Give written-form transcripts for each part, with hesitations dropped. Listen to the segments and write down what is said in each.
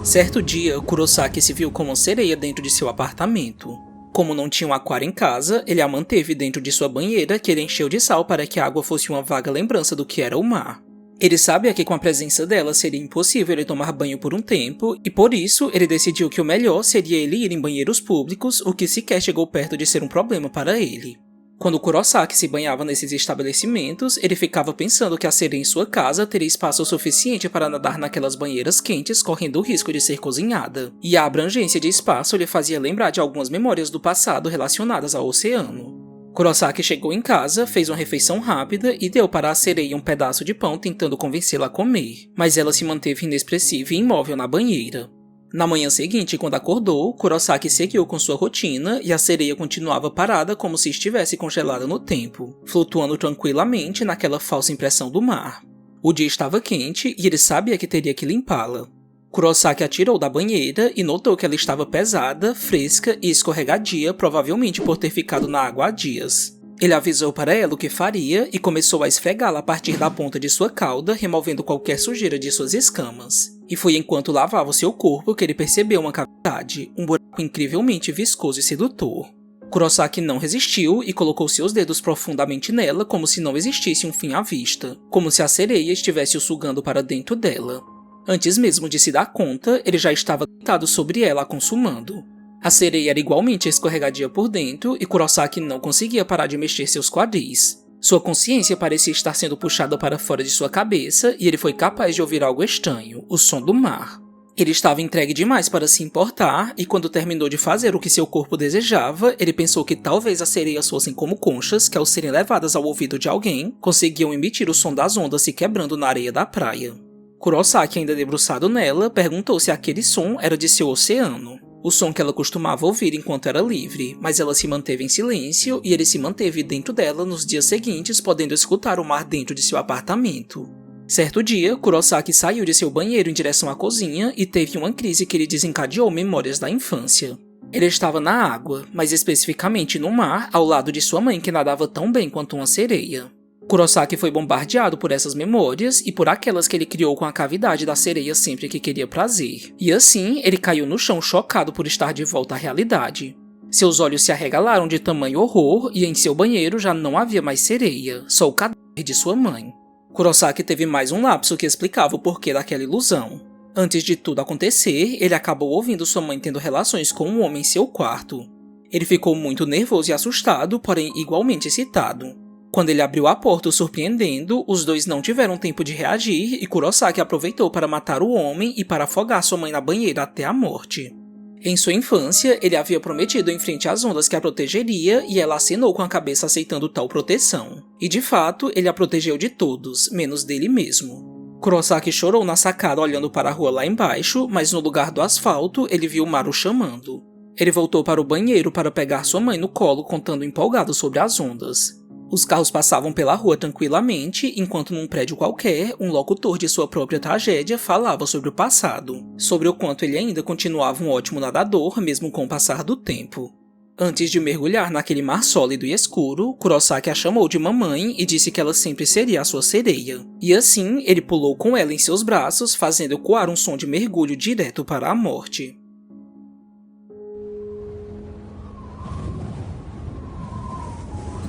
Certo dia, Kurosaki se viu com uma sereia dentro de seu apartamento. Como não tinha um aquário em casa, ele a manteve dentro de sua banheira, que ele encheu de sal para que a água fosse uma vaga lembrança do que era o mar. Ele sabia que com a presença dela seria impossível ele tomar banho por um tempo, e por isso ele decidiu que o melhor seria ele ir em banheiros públicos, o que sequer chegou perto de ser um problema para ele. Quando Kurosaki se banhava nesses estabelecimentos, ele ficava pensando que a sereia em sua casa teria espaço suficiente para nadar naquelas banheiras quentes, correndo o risco de ser cozinhada. E a abrangência de espaço lhe fazia lembrar de algumas memórias do passado relacionadas ao oceano. Kurosaki chegou em casa, fez uma refeição rápida e deu para a sereia um pedaço de pão tentando convencê-la a comer, mas ela se manteve inexpressiva e imóvel na banheira. Na manhã seguinte, quando acordou, Kurosaki seguiu com sua rotina e a sereia continuava parada como se estivesse congelada no tempo, flutuando tranquilamente naquela falsa impressão do mar. O dia estava quente e ele sabia que teria que limpá-la. Kurosaki a tirou da banheira e notou que ela estava pesada, fresca e escorregadia, provavelmente por ter ficado na água há dias. Ele avisou para ela o que faria e começou a esfregá-la a partir da ponta de sua cauda, removendo qualquer sujeira de suas escamas. E foi enquanto lavava o seu corpo que ele percebeu uma cavidade, um buraco incrivelmente viscoso e sedutor. Kurosaki não resistiu e colocou seus dedos profundamente nela como se não existisse um fim à vista, como se a sereia estivesse o sugando para dentro dela. Antes mesmo de se dar conta, ele já estava deitado sobre ela a consumando. A sereia era igualmente escorregadia por dentro e Kurosaki não conseguia parar de mexer seus quadris. Sua consciência parecia estar sendo puxada para fora de sua cabeça e ele foi capaz de ouvir algo estranho, o som do mar. Ele estava entregue demais para se importar e quando terminou de fazer o que seu corpo desejava, ele pensou que talvez as sereias fossem como conchas que, ao serem levadas ao ouvido de alguém, conseguiam emitir o som das ondas se quebrando na areia da praia. Kurosaki, ainda debruçado nela, perguntou se aquele som era de seu oceano. O som que ela costumava ouvir enquanto era livre, mas ela se manteve em silêncio e ele se manteve dentro dela nos dias seguintes, podendo escutar o mar dentro de seu apartamento. Certo dia, Kurosaki saiu de seu banheiro em direção à cozinha e teve uma crise que lhe desencadeou memórias da infância. Ele estava na água, mais especificamente no mar, ao lado de sua mãe que nadava tão bem quanto uma sereia. Kurosaki foi bombardeado por essas memórias e por aquelas que ele criou com a cavidade da sereia sempre que queria prazer. E assim, ele caiu no chão chocado por estar de volta à realidade. Seus olhos se arregalaram de tamanho horror e em seu banheiro já não havia mais sereia, só o cadáver de sua mãe. Kurosaki teve mais um lapso que explicava o porquê daquela ilusão. Antes de tudo acontecer, ele acabou ouvindo sua mãe tendo relações com um homem em seu quarto. Ele ficou muito nervoso e assustado, porém igualmente excitado. Quando ele abriu a porta o surpreendendo, os dois não tiveram tempo de reagir e Kurosaki aproveitou para matar o homem e para afogar sua mãe na banheira até a morte. Em sua infância, ele havia prometido em frente às ondas que a protegeria e ela acenou com a cabeça aceitando tal proteção. E de fato, ele a protegeu de todos, menos dele mesmo. Kurosaki chorou na sacada olhando para a rua lá embaixo, mas no lugar do asfalto ele viu o mar o chamando. Ele voltou para o banheiro para pegar sua mãe no colo contando empolgado sobre as ondas. Os carros passavam pela rua tranquilamente, enquanto num prédio qualquer, um locutor de sua própria tragédia falava sobre o passado, sobre o quanto ele ainda continuava um ótimo nadador, mesmo com o passar do tempo. Antes de mergulhar naquele mar sólido e escuro, Kurosaki a chamou de mamãe e disse que ela sempre seria a sua sereia. E assim, ele pulou com ela em seus braços, fazendo ecoar um som de mergulho direto para a morte.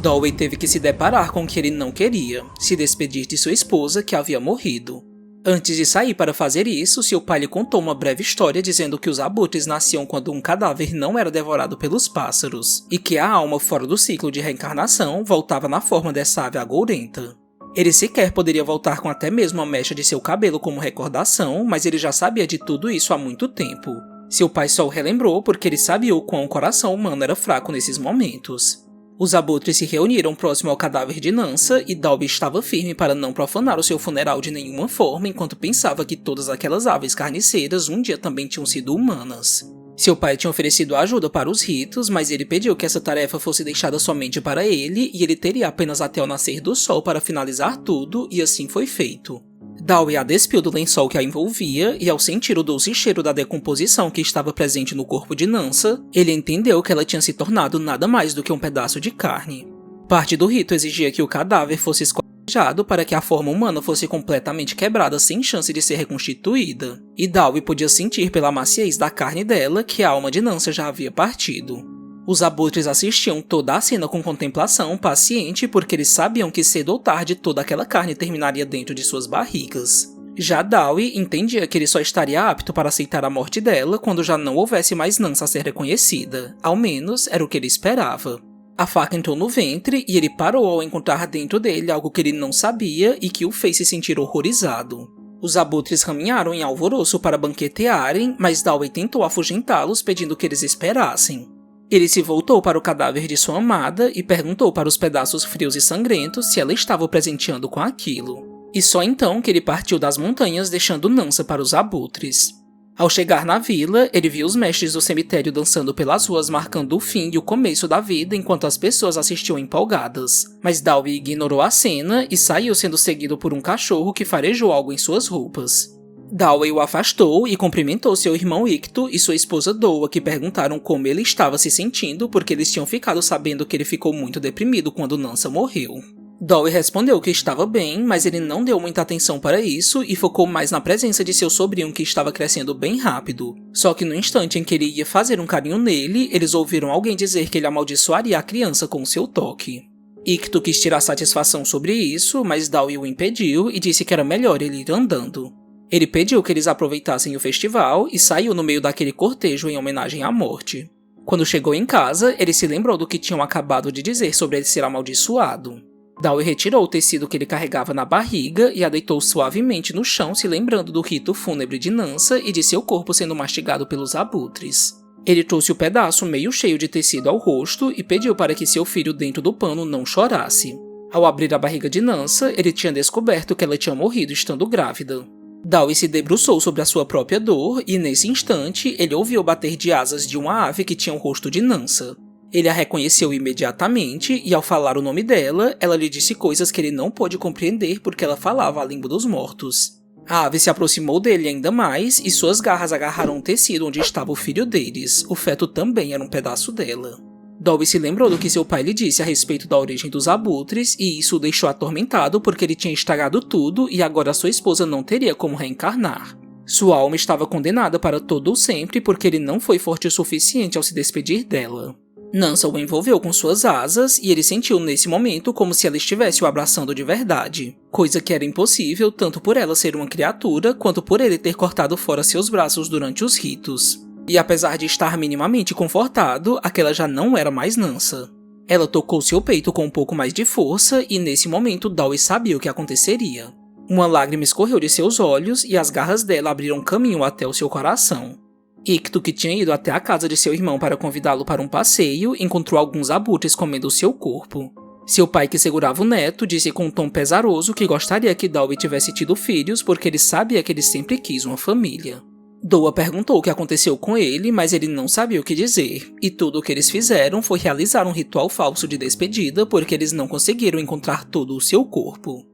Dowei teve que se deparar com o que ele não queria, se despedir de sua esposa que havia morrido. Antes de sair para fazer isso, seu pai lhe contou uma breve história dizendo que os abutres nasciam quando um cadáver não era devorado pelos pássaros, e que a alma fora do ciclo de reencarnação voltava na forma dessa ave agourenta. Ele sequer poderia voltar com até mesmo a mecha de seu cabelo como recordação, mas ele já sabia de tudo isso há muito tempo. Seu pai só o relembrou porque ele sabia o quão o coração humano era fraco nesses momentos. Os abutres se reuniram próximo ao cadáver de Nansa e Dalby estava firme para não profanar o seu funeral de nenhuma forma enquanto pensava que todas aquelas aves carniceiras um dia também tinham sido humanas. Seu pai tinha oferecido ajuda para os ritos, mas ele pediu que essa tarefa fosse deixada somente para ele e ele teria apenas até o nascer do sol para finalizar tudo, e assim foi feito. Dowey a despiu do lençol que a envolvia e, ao sentir o doce cheiro da decomposição que estava presente no corpo de Nansa, ele entendeu que ela tinha se tornado nada mais do que um pedaço de carne. Parte do rito exigia que o cadáver fosse esquartejado para que a forma humana fosse completamente quebrada sem chance de ser reconstituída, e Dowie podia sentir pela maciez da carne dela que a alma de Nansa já havia partido. Os abutres assistiam toda a cena com contemplação paciente porque eles sabiam que cedo ou tarde toda aquela carne terminaria dentro de suas barrigas. Já Dowie entendia que ele só estaria apto para aceitar a morte dela quando já não houvesse mais Nansa a ser reconhecida, ao menos era o que ele esperava. A faca entrou no ventre e ele parou ao encontrar dentro dele algo que ele não sabia e que o fez se sentir horrorizado. Os abutres caminharam em alvoroço para banquetearem, mas Dowie tentou afugentá-los pedindo que eles esperassem. Ele se voltou para o cadáver de sua amada e perguntou para os pedaços frios e sangrentos se ela estava o presenteando com aquilo. E só então que ele partiu das montanhas deixando Nansa para os abutres. Ao chegar na vila, ele viu os mestres do cemitério dançando pelas ruas marcando o fim e o começo da vida enquanto as pessoas assistiam empolgadas. Mas Dowie ignorou a cena e saiu sendo seguido por um cachorro que farejou algo em suas roupas. Dowie o afastou e cumprimentou seu irmão Icto e sua esposa Doa, que perguntaram como ele estava se sentindo porque eles tinham ficado sabendo que ele ficou muito deprimido quando Nansa morreu. Dowie respondeu que estava bem, mas ele não deu muita atenção para isso e focou mais na presença de seu sobrinho que estava crescendo bem rápido. Só que no instante em que ele ia fazer um carinho nele, eles ouviram alguém dizer que ele amaldiçoaria a criança com seu toque. Icto quis tirar satisfação sobre isso, mas Dowie o impediu e disse que era melhor ele ir andando. Ele pediu que eles aproveitassem o festival e saiu no meio daquele cortejo em homenagem à morte. Quando chegou em casa, ele se lembrou do que tinham acabado de dizer sobre ele ser amaldiçoado. Dowie retirou o tecido que ele carregava na barriga e a deitou suavemente no chão, se lembrando do rito fúnebre de Nansa e de seu corpo sendo mastigado pelos abutres. Ele trouxe o pedaço meio cheio de tecido ao rosto e pediu para que seu filho dentro do pano não chorasse. Ao abrir a barriga de Nansa, ele tinha descoberto que ela tinha morrido estando grávida. Dowie se debruçou sobre a sua própria dor e, nesse instante, ele ouviu bater de asas de uma ave que tinha o rosto de Nansa. Ele a reconheceu imediatamente e, ao falar o nome dela, ela lhe disse coisas que ele não pôde compreender porque ela falava a língua dos mortos. A ave se aproximou dele ainda mais e suas garras agarraram o tecido onde estava o filho deles. O feto também era um pedaço dela. Dowie se lembrou do que seu pai lhe disse a respeito da origem dos abutres e isso o deixou atormentado porque ele tinha estragado tudo e agora sua esposa não teria como reencarnar. Sua alma estava condenada para todo o sempre porque ele não foi forte o suficiente ao se despedir dela. Nansa o envolveu com suas asas e ele sentiu nesse momento como se ela estivesse o abraçando de verdade, coisa que era impossível tanto por ela ser uma criatura quanto por ele ter cortado fora seus braços durante os ritos. E apesar de estar minimamente confortado, aquela já não era mais Nansa. Ela tocou seu peito com um pouco mais de força e nesse momento Dowie sabia o que aconteceria. Uma lágrima escorreu de seus olhos e as garras dela abriram caminho até o seu coração. Icto, que tinha ido até a casa de seu irmão para convidá-lo para um passeio, encontrou alguns abutres comendo seu corpo. Seu pai, que segurava o neto, disse com um tom pesaroso que gostaria que Dowie tivesse tido filhos porque ele sabia que ele sempre quis uma família. Doa perguntou o que aconteceu com ele, mas ele não sabia o que dizer, e tudo o que eles fizeram foi realizar um ritual falso de despedida porque eles não conseguiram encontrar todo o seu corpo.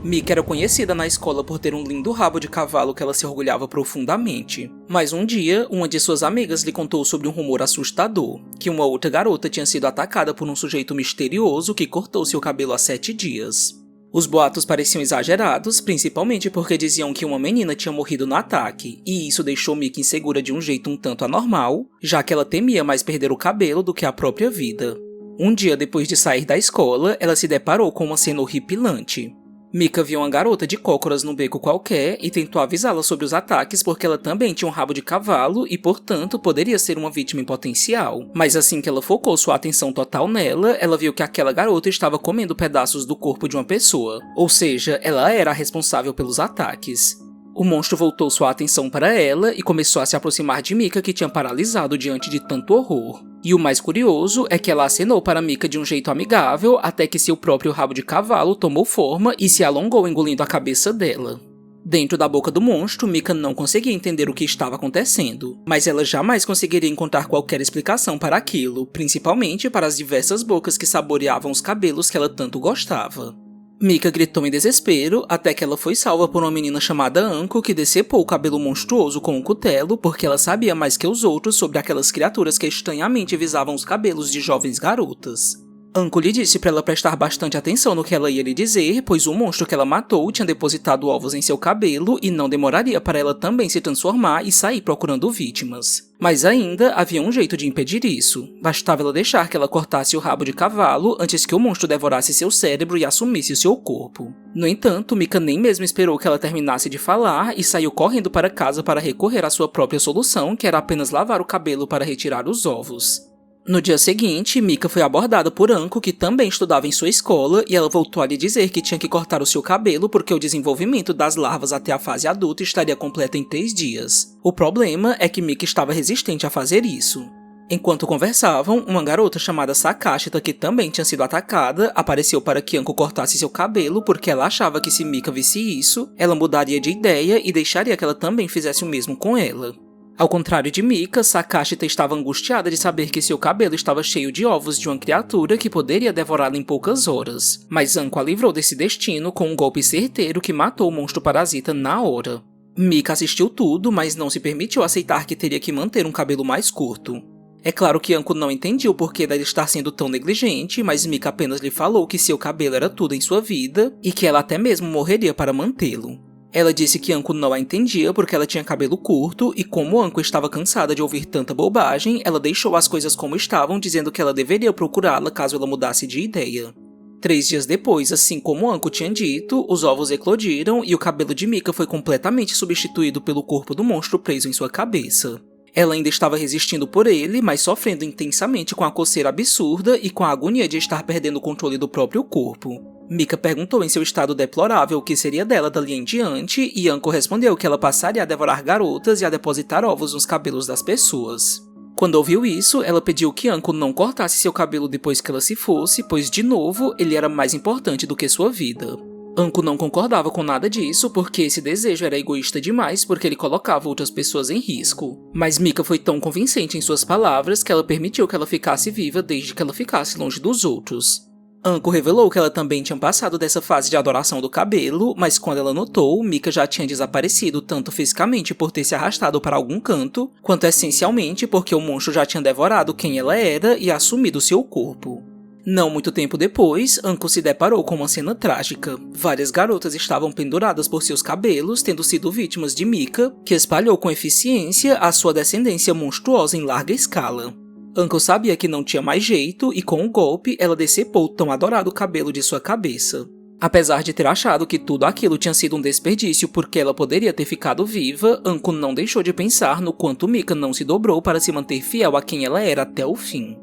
Mika era conhecida na escola por ter um lindo rabo de cavalo que ela se orgulhava profundamente. Mas um dia, uma de suas amigas lhe contou sobre um rumor assustador, que uma outra garota tinha sido atacada por um sujeito misterioso que cortou seu cabelo há 7 dias. Os boatos pareciam exagerados, principalmente porque diziam que uma menina tinha morrido no ataque, e isso deixou Mika insegura de um jeito um tanto anormal, já que ela temia mais perder o cabelo do que a própria vida. Um dia depois de sair da escola, ela se deparou com uma cena horripilante. Mika viu uma garota de cócoras num beco qualquer e tentou avisá-la sobre os ataques porque ela também tinha um rabo de cavalo e, portanto, poderia ser uma vítima em potencial. Mas assim que ela focou sua atenção total nela, ela viu que aquela garota estava comendo pedaços do corpo de uma pessoa, ou seja, ela era a responsável pelos ataques. O monstro voltou sua atenção para ela e começou a se aproximar de Mika, que tinha paralisado diante de tanto horror. E o mais curioso é que ela acenou para Mika de um jeito amigável até que seu próprio rabo de cavalo tomou forma e se alongou engolindo a cabeça dela. Dentro da boca do monstro, Mika não conseguia entender o que estava acontecendo, mas ela jamais conseguiria encontrar qualquer explicação para aquilo, principalmente para as diversas bocas que saboreavam os cabelos que ela tanto gostava. Mika gritou em desespero, até que ela foi salva por uma menina chamada Anko, que decepou o cabelo monstruoso com um cutelo, porque ela sabia mais que os outros sobre aquelas criaturas que estranhamente visavam os cabelos de jovens garotas. Anko lhe disse para ela prestar bastante atenção no que ela ia lhe dizer, pois o monstro que ela matou tinha depositado ovos em seu cabelo e não demoraria para ela também se transformar e sair procurando vítimas. Mas ainda havia um jeito de impedir isso. Bastava ela deixar que ela cortasse o rabo de cavalo antes que o monstro devorasse seu cérebro e assumisse seu corpo. No entanto, Mika nem mesmo esperou que ela terminasse de falar e saiu correndo para casa para recorrer à sua própria solução, que era apenas lavar o cabelo para retirar os ovos. No dia seguinte, Mika foi abordada por Anko, que também estudava em sua escola, e ela voltou a lhe dizer que tinha que cortar o seu cabelo porque o desenvolvimento das larvas até a fase adulta estaria completo em 3 dias. O problema é que Mika estava resistente a fazer isso. Enquanto conversavam, uma garota chamada Sakashita, que também tinha sido atacada, apareceu para que Anko cortasse seu cabelo porque ela achava que se Mika visse isso, ela mudaria de ideia e deixaria que ela também fizesse o mesmo com ela. Ao contrário de Mika, Sakashita estava angustiada de saber que seu cabelo estava cheio de ovos de uma criatura que poderia devorá-la em poucas horas, mas Anko a livrou desse destino com um golpe certeiro que matou o monstro parasita na hora. Mika assistiu tudo, mas não se permitiu aceitar que teria que manter um cabelo mais curto. É claro que Anko não entendia o porquê dela estar sendo tão negligente, mas Mika apenas lhe falou que seu cabelo era tudo em sua vida e que ela até mesmo morreria para mantê-lo. Ela disse que Anko não a entendia porque ela tinha cabelo curto e como Anko estava cansada de ouvir tanta bobagem, ela deixou as coisas como estavam, dizendo que ela deveria procurá-la caso ela mudasse de ideia. 3 dias depois, assim como Anko tinha dito, os ovos eclodiram e o cabelo de Mika foi completamente substituído pelo corpo do monstro preso em sua cabeça. Ela ainda estava resistindo por ele, mas sofrendo intensamente com a coceira absurda e com a agonia de estar perdendo o controle do próprio corpo. Mika perguntou em seu estado deplorável o que seria dela dali em diante, e Anko respondeu que ela passaria a devorar garotas e a depositar ovos nos cabelos das pessoas. Quando ouviu isso, ela pediu que Anko não cortasse seu cabelo depois que ela se fosse, pois, de novo, ele era mais importante do que sua vida. Anko não concordava com nada disso, porque esse desejo era egoísta demais porque ele colocava outras pessoas em risco. Mas Mika foi tão convincente em suas palavras que ela permitiu que ela ficasse viva desde que ela ficasse longe dos outros. Anko revelou que ela também tinha passado dessa fase de adoração do cabelo, mas quando ela notou, Mika já tinha desaparecido tanto fisicamente por ter se arrastado para algum canto, quanto essencialmente porque o monstro já tinha devorado quem ela era e assumido seu corpo. Não muito tempo depois, Anko se deparou com uma cena trágica. Várias garotas estavam penduradas por seus cabelos, tendo sido vítimas de Mika, que espalhou com eficiência a sua descendência monstruosa em larga escala. Anko sabia que não tinha mais jeito e com um golpe ela decepou o tão adorado cabelo de sua cabeça. Apesar de ter achado que tudo aquilo tinha sido um desperdício porque ela poderia ter ficado viva, Anko não deixou de pensar no quanto Mika não se dobrou para se manter fiel a quem ela era até o fim.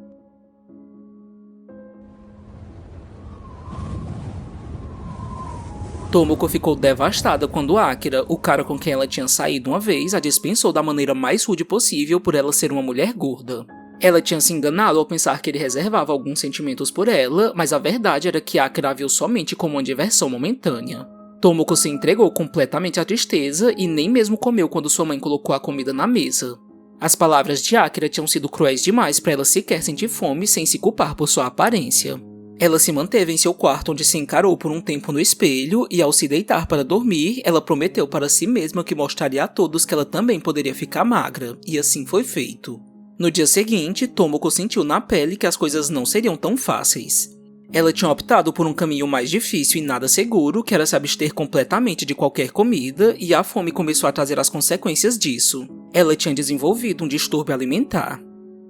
Tomoko ficou devastada quando Akira, o cara com quem ela tinha saído uma vez, a dispensou da maneira mais rude possível por ela ser uma mulher gorda. Ela tinha se enganado ao pensar que ele reservava alguns sentimentos por ela, mas a verdade era que Akira a viu somente como uma diversão momentânea. Tomoko se entregou completamente à tristeza e nem mesmo comeu quando sua mãe colocou a comida na mesa. As palavras de Akira tinham sido cruéis demais para ela sequer sentir fome sem se culpar por sua aparência. Ela se manteve em seu quarto onde se encarou por um tempo no espelho e ao se deitar para dormir, ela prometeu para si mesma que mostraria a todos que ela também poderia ficar magra, e assim foi feito. No dia seguinte, Tomoko sentiu na pele que as coisas não seriam tão fáceis. Ela tinha optado por um caminho mais difícil e nada seguro, que era se abster completamente de qualquer comida, e a fome começou a trazer as consequências disso. Ela tinha desenvolvido um distúrbio alimentar.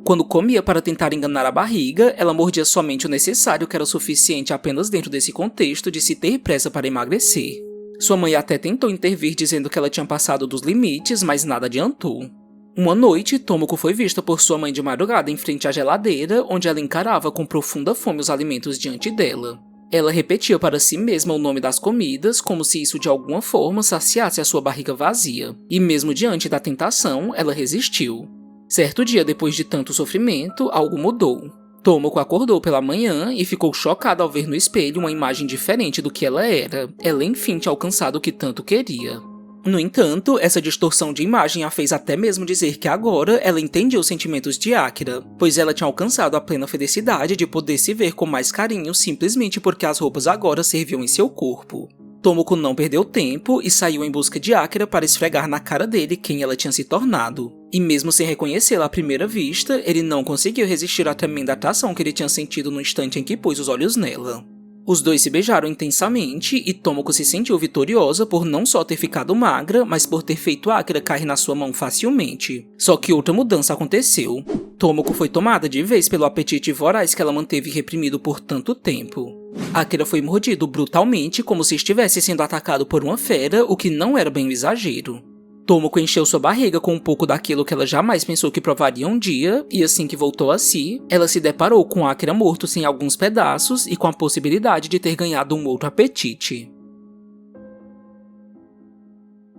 Quando comia para tentar enganar a barriga, ela mordia somente o necessário, que era o suficiente apenas dentro desse contexto de se ter pressa para emagrecer. Sua mãe até tentou intervir dizendo que ela tinha passado dos limites, mas nada adiantou. Uma noite, Tomoko foi vista por sua mãe de madrugada em frente à geladeira, onde ela encarava com profunda fome os alimentos diante dela. Ela repetia para si mesma o nome das comidas, como se isso de alguma forma saciasse a sua barriga vazia, e mesmo diante da tentação, ela resistiu. Certo dia, depois de tanto sofrimento, algo mudou. Tomoko acordou pela manhã e ficou chocada ao ver no espelho uma imagem diferente do que ela era. Ela enfim tinha alcançado o que tanto queria. No entanto, essa distorção de imagem a fez até mesmo dizer que agora ela entendia os sentimentos de Akira, pois ela tinha alcançado a plena felicidade de poder se ver com mais carinho simplesmente porque as roupas agora serviam em seu corpo. Tomoko não perdeu tempo e saiu em busca de Akira para esfregar na cara dele quem ela tinha se tornado. E mesmo sem reconhecê-la à primeira vista, ele não conseguiu resistir à tremenda atração que ele tinha sentido no instante em que pôs os olhos nela. Os dois se beijaram intensamente e Tomoko se sentiu vitoriosa por não só ter ficado magra, mas por ter feito Akira cair na sua mão facilmente. Só que outra mudança aconteceu. Tomoko foi tomada de vez pelo apetite voraz que ela manteve reprimido por tanto tempo. Akira foi mordido brutalmente como se estivesse sendo atacado por uma fera, o que não era bem um exagero. Tomoko encheu sua barriga com um pouco daquilo que ela jamais pensou que provaria um dia, e assim que voltou a si, ela se deparou com Akira morto sem alguns pedaços e com a possibilidade de ter ganhado um outro apetite.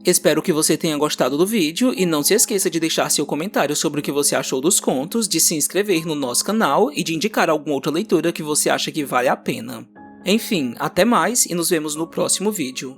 Espero que você tenha gostado do vídeo e não se esqueça de deixar seu comentário sobre o que você achou dos contos, de se inscrever no nosso canal e de indicar alguma outra leitura que você acha que vale a pena. Enfim, até mais e nos vemos no próximo vídeo.